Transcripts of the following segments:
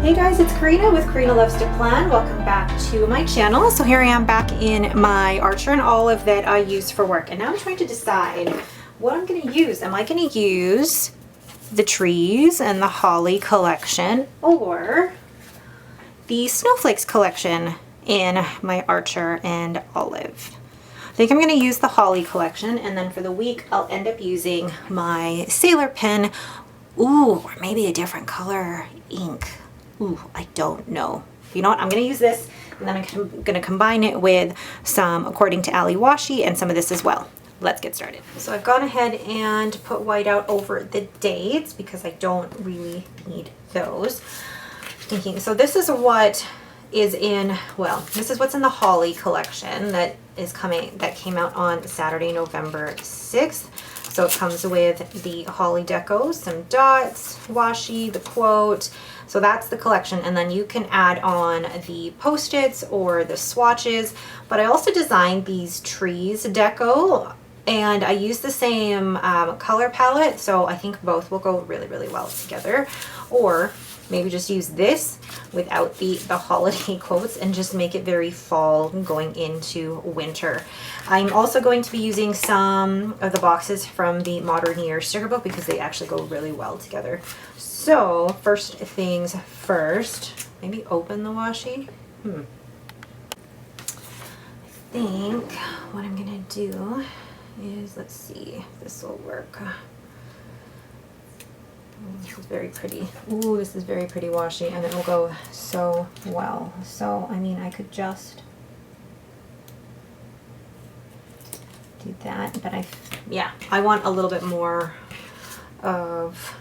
Hey guys, it's Karina with KarynaLovesToPlan. Welcome back to my channel. So here I am back in my Archer and Olive that I use for work. And now I'm trying to decide what I'm going to use. Am I going to use the trees and the holly collection or the snowflakes collection in my Archer and Olive? I think I'm going to use the holly collection, and then for the week I'll end up using my sailor pen. Ooh, or maybe a different color ink. Ooh, I don't know. You know what? I'm going to use this, and then I'm going to combine it with some According to Ali washi and some of this as well. Let's get started. So I've gone ahead and put white out over the dates because I don't really need those. Thinking, so this is what is in, well, this is what's in the holly collection that came out on Saturday, November 6th. So it comes with the holly deco, some dots, washi, the quote. So that's the collection, and then you can add on the post-its or the swatches. But I also designed these trees deco, and I used the same color palette, so I think both will go really, really well together. Or maybe just use this without the holiday quotes and just make it very fall going into winter. I'm also going to be using some of the boxes from the Modern Year sticker book because they actually go really well together. So first things first, maybe open the washi. I think what I'm gonna do is, let's see if this will work. This is very pretty. Ooh, this is very pretty washi, and it will go so well. So, I mean, I could just do that, but I want a little bit more of,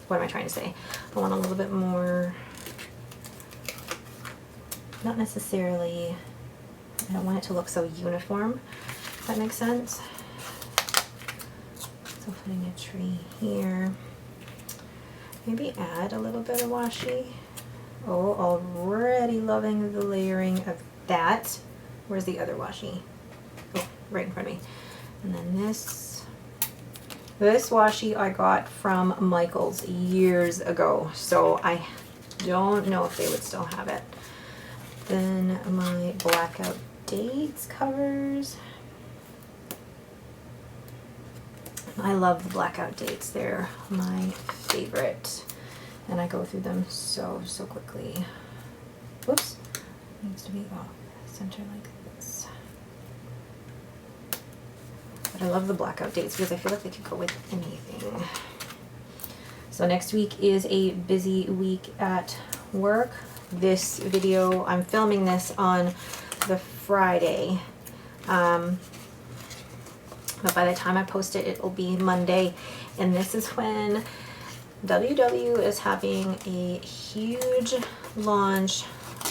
what am I trying to say? I want a little bit more, not necessarily, I don't want it to look so uniform, if that makes sense. So putting a tree here, maybe add a little bit of washi. Oh, already loving the layering of that. Where's the other washi? Oh, right in front of me. And then this washi I got from Michael's years ago, so I don't know if they would still have it. Then my blackout dates covers. I love the blackout dates. They're my favorite, and I go through them so quickly. Whoops, needs to be off center like this. But I love the blackout dates because I feel like they could go with anything. So next week is a busy week at work. This video, I'm filming this on the Friday. But by the time I post it, it will be Monday. And this is when WW is having a huge launch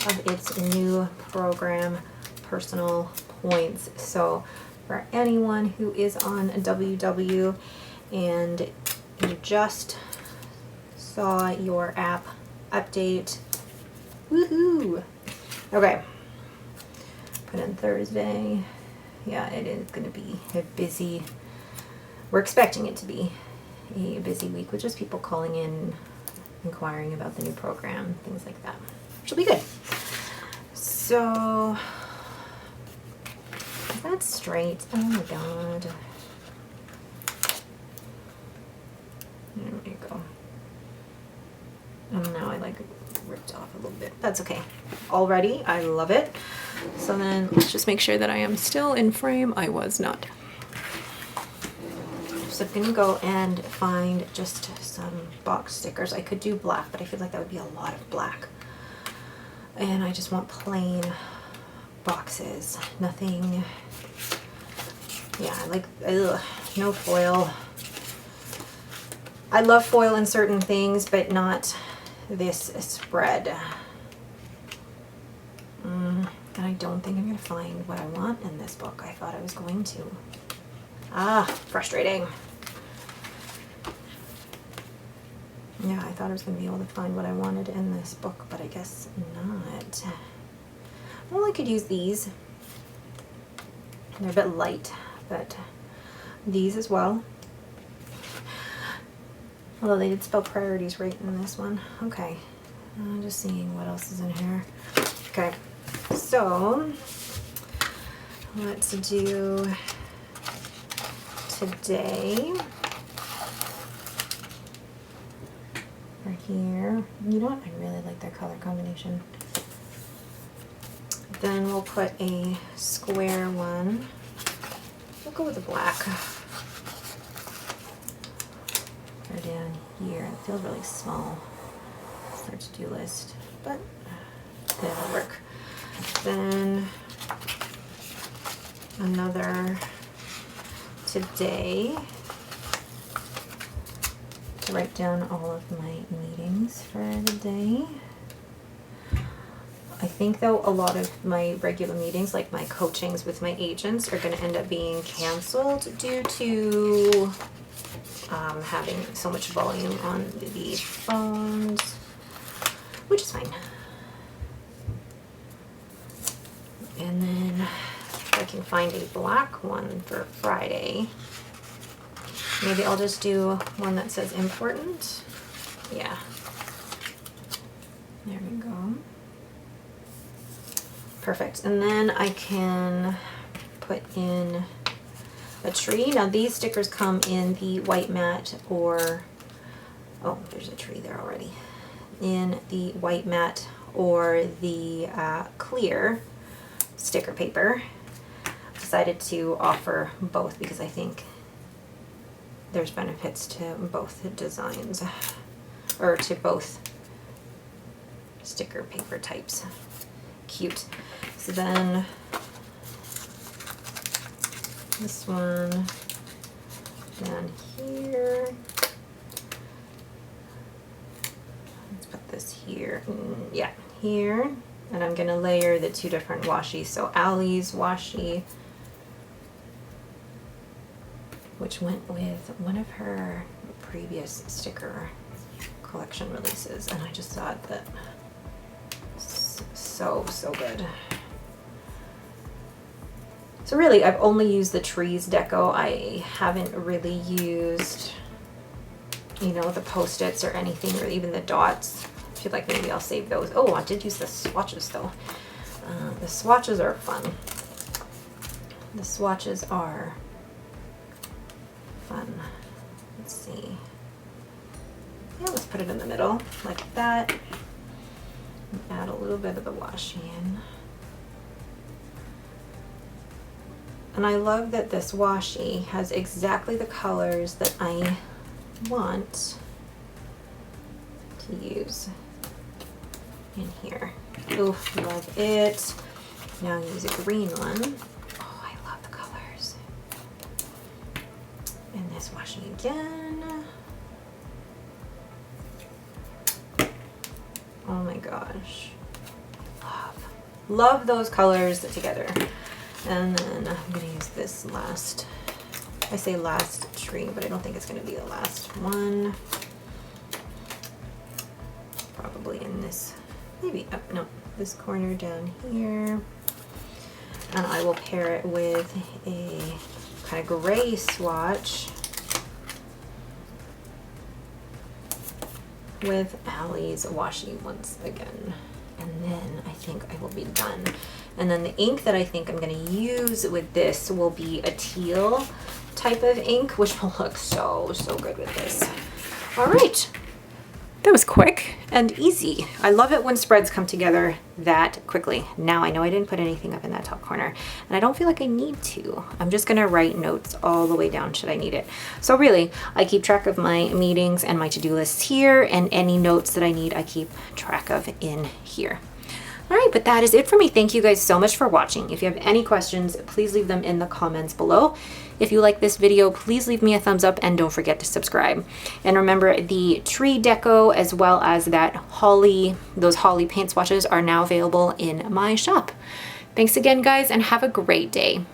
of its new program, Personal Points. So for anyone who is on WW and you just saw your app update, woohoo! Okay, put in Thursday. Yeah, it is going to be a busy, we're expecting it to be a busy week with just people calling in, inquiring about the new program, things like that, which will be good. So, is that straight? Oh my god. There we go. And now I like ripped off a little bit. That's okay. Already, I love it. So then let's just make sure that I am still in frame. I was not. So I'm gonna go and find just some box stickers. I could do black, but I feel like that would be a lot of black. And I just want plain boxes. Nothing, yeah, like, ugh, no foil. I love foil in certain things, but not this spread. And I don't think I'm going to find what I want in this book. I thought I was going to. Ah, frustrating. Yeah, I thought I was going to be able to find what I wanted in this book, but I guess not. Well, I could use these. They're a bit light, but these as well. Although they did spell priorities right in this one. Okay. I'm just seeing what else is in here. Okay. So let's do today. Right here. You know what? I really like that color combination. Then we'll put a square one. We'll go with the black. Or down here. It feels really small. It's our to-do list, but it'll work. Then another today to write down all of my meetings for the day. I think though a lot of my regular meetings, like my coachings with my agents, are going to end up being canceled due to having so much volume on the phones, which is fine. And then if I can find a black one for Friday, maybe I'll just do one that says important. Yeah. There we go. Perfect. And then I can put in a tree. Now these stickers come in the white matte or, oh, there's a tree there already. In the white matte or the clear sticker paper. Decided to offer both because I think there's benefits to both designs, or to both sticker paper types. Cute. So then this one down here. Let's put this here. Yeah, here. And I'm going to layer the two different washi. So Allie's washi, which went with one of her previous sticker collection releases. And I just thought that so good. So really, I've only used the trees deco. I haven't really used, you know, the post-its or anything, or even the dots. I feel like maybe I'll save those. Oh, I did use the swatches though. The swatches are fun. The swatches are fun. Let's see. Yeah, let's put it in the middle like that. And add a little bit of the washi in. And I love that this washi has exactly the colors that I want to use in here. Oof, love it. Now use a green one. Oh, I love the colors. And this washi again. Oh my gosh. Love those colors together. And then I'm gonna use this last, I say last tree, but I don't think it's gonna be the last one. Probably in this, maybe, oh, no, this corner down here. And I will pair it with a kind of gray swatch with Allie's washi once again. And then I think I will be done. And then the ink that I think I'm going to use with this will be a teal type of ink, which will look so good with this. All right. That was quick and easy. I love it when spreads come together that quickly. Now I know I didn't put anything up in that top corner, and I don't feel like I need to. I'm just gonna write notes all the way down should I need it. So really, I keep track of my meetings and my to-do lists here, and any notes that I need, I keep track of in here. All right, but that is it for me. Thank you guys so much for watching. If you have any questions, please leave them in the comments below. If you like this video, please leave me a thumbs up and don't forget to subscribe. And remember, the tree deco as well as that holly, those holly paint swatches are now available in my shop. Thanks again, guys, and have a great day.